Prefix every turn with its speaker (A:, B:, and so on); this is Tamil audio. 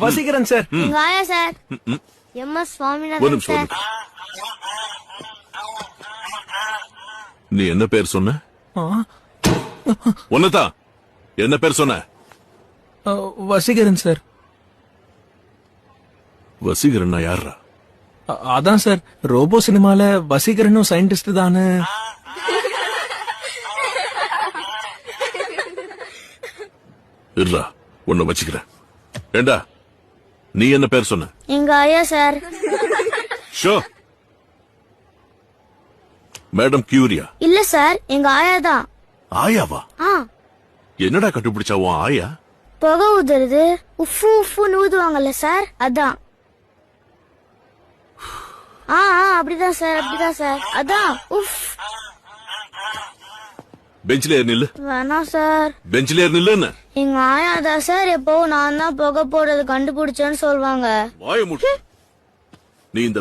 A: வசீகரன் சார்.
B: வாயா சார். MS Swaminathan sir.
C: நீ என்ன பேர் சொன்ன? ஒன்னதான் என்ன பேர் சொன்ன?
A: வசீகரன் சார்.
C: வசீகரன் யாரா?
A: அதான் சார், ரோபோ சினிமால வசீகரனும் சயின்டிஸ்ட் தானே.
C: இருடா, உன்னை வச்சுக்கிறேன். ஏண்டா, நீ என்ன பேர் சொன்ன?
B: எங்க ஐயா சார்.
C: Show madam கியூரியா?
B: இல்ல சார், எங்க ஆயா தான்.
C: ஆயாவா? என்னடா கண்டுபிடிச்சா உன் ஆயா?
B: புகை ஊதுறது, உஃபு உஃபுன்னு ஊதுவாங்கல்ல சார், அதான். அப்படிதான் சார், அப்படிதான் சார், அதான். உஃப்.
C: பெஞ்சில ஏறி நில்லு.
B: வேணாம் சார்.
C: பெஞ்சில ஏறி நில்லுன்னு.
B: எங்க ஆயா தான் சார் எப்போ நான் தான் புகை போடுறது கண்டுபிடிச்சேன்னு சொல்லுவாங்க.
C: வாய மூடு. நீ இந்த